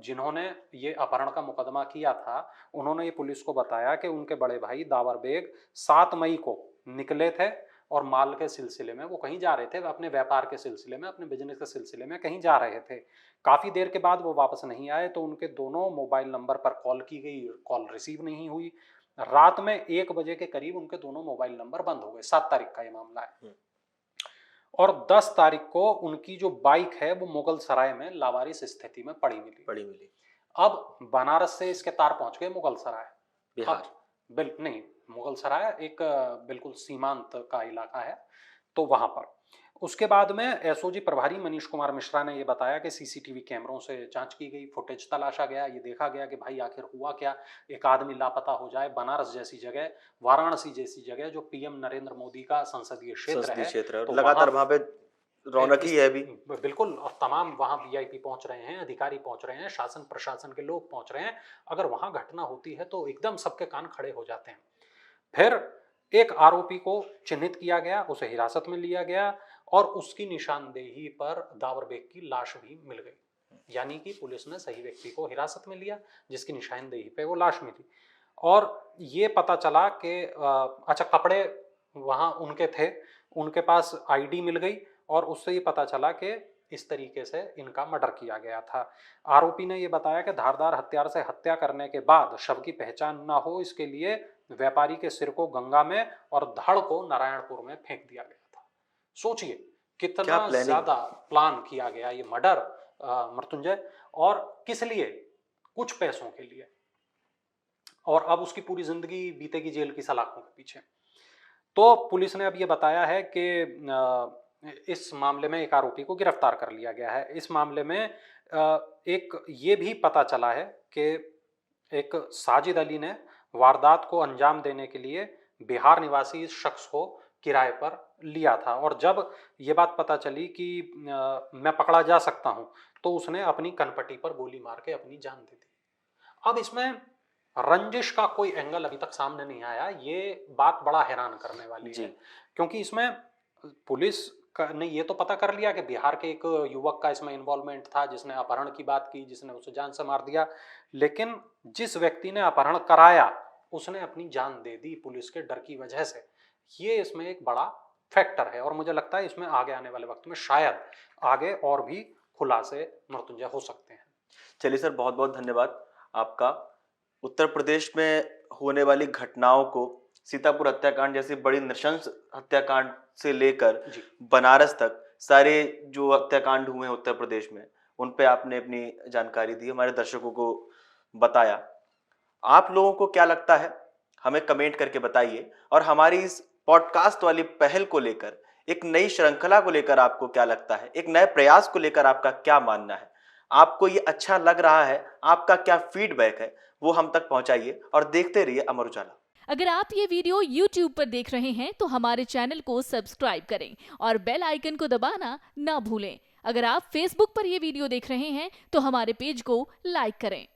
जिन्होंने ये अपहरण का मुकदमा किया था उन्होंने ये पुलिस को बताया कि उनके बड़े भाई दावर बेग 7 मई को निकले थे और माल के सिलसिले में वो कहीं जा रहे थे, अपने व्यापार के सिलसिले में, अपने बिजनेस के सिलसिले में कहीं जा रहे थे। काफ़ी देर के बाद वो वापस नहीं आए तो उनके दोनों मोबाइल नंबर पर कॉल की गई, कॉल रिसीव नहीं हुई। रात में 1 बजे के करीब उनके दोनों मोबाइल नंबर बंद हो गए। 7 तारीख का ये मामला है। और 10 तारीख को उनकी जो बाइक है वो मुगल सराय में लावारिस स्थिति में पड़ी मिली। अब बनारस से इसके तार पहुंच गए मुगल सराय, बिहार। नहीं, मुगल सराय एक बिल्कुल सीमांत का इलाका है, तो वहां पर उसके बाद में एसओजी प्रभारी मनीष कुमार मिश्रा ने यह बताया कि सीसीटीवी कैमरों से जांच की गई, फुटेज तलाशा गया, ये देखा गया कि भाई आखिर हुआ क्या, एक आदमी लापता हो जाए बनारस जैसी जगह, वाराणसी जैसी जगह जो पीएम नरेंद्र मोदी का संसदीय क्षेत्र है, तो लगातार वहां पे रौनक ही है अभी। बिल्कुल, और तमाम वहां वीआईपी पहुंच रहे हैं, अधिकारी पहुंच रहे हैं, शासन प्रशासन के लोग पहुंच रहे हैं। अगर वहां घटना होती है तो एकदम सबके कान खड़े हो जाते हैं। फिर एक आरोपी को चिन्हित किया गया, उसे हिरासत में लिया गया और उसकी निशानदेही पर दावर बेग की लाश भी मिल गई। यानी कि पुलिस ने सही व्यक्ति को हिरासत में लिया जिसकी निशानदेही पे वो लाश मिली। और ये पता चला कि अच्छा, कपड़े वहां उनके थे, उनके पास आईडी मिल गई और उससे ये पता चला कि इस तरीके से इनका मर्डर किया गया था। आरोपी ने ये बताया कि धारदार हथियार से हत्या करने के बाद शव की पहचान ना हो इसके लिए व्यापारी के सिर को गंगा में और धड़ को नारायणपुर में फेंक दिया गया था। सोचिए कितना ज्यादा प्लान किया गया ये मर्डर, मृत्युंजय, और किस लिए? कुछ पैसों के लिए। और अब उसकी पूरी जिंदगी बीतेगी जेल की सलाखों के पीछे। तो पुलिस ने अब ये बताया है कि इस मामले में एक आरोपी को गिरफ्तार कर लिया गया है। इस मामले में एक ये भी पता चला है कि एक साजिद अली ने वारदात को अंजाम देने के लिए बिहार निवासी इस शख्स को किराए पर लिया था, और जब ये बात पता चली कि मैं पकड़ा जा सकता हूं तो उसने अपनी कनपटी पर गोली मार के अपनी जान दे दी। अब इसमें रंजिश का कोई एंगल अभी तक सामने नहीं आया। ये बात बड़ा हैरान करने वाली है, क्योंकि इसमें पुलिस ने ये तो पता कर लिया कि बिहार के एक युवक का इसमें इन्वॉल्वमेंट था जिसने अपहरण की बात की, जिसने उसे जान से मार दिया, लेकिन जिस व्यक्ति ने अपहरण कराया उसने अपनी जान दे दी पुलिस के डर की वजह से। ये इसमें एक बड़ा फैक्टर है और मुझे लगता है इसमें आगे आने वाले वक्त में शायद आगे और भी खुलासे मृत्युंजय हो सकते हैं। चलिए सर, बहुत बहुत धन्यवाद आपका। उत्तर प्रदेश में होने वाली घटनाओं को, सीतापुर हत्याकांड जैसी बड़ी नृशंस हत्याकांड से लेकर बनारस तक सारे जो हत्याकांड हुए हैं उत्तर प्रदेश में, उन पे आपने अपनी जानकारी दी, हमारे दर्शकों को बताया। आप लोगों को क्या लगता है हमें कमेंट करके बताइए, और हमारी इस पॉडकास्ट वाली पहल को लेकर, एक नई श्रृंखला को लेकर आपको क्या लगता है, एक नए प्रयास को लेकर आपका क्या मानना है, आपको ये अच्छा लग रहा है, आपका क्या फीडबैक है, वो हम तक पहुंचाइए और देखते रहिए अमर उजाला। अगर आप ये वीडियो YouTube पर देख रहे हैं तो हमारे चैनल को सब्सक्राइब करें और बेल आइकन को दबाना ना भूलें। अगर आप Facebook पर ये वीडियो देख रहे हैं तो हमारे पेज को लाइक करें।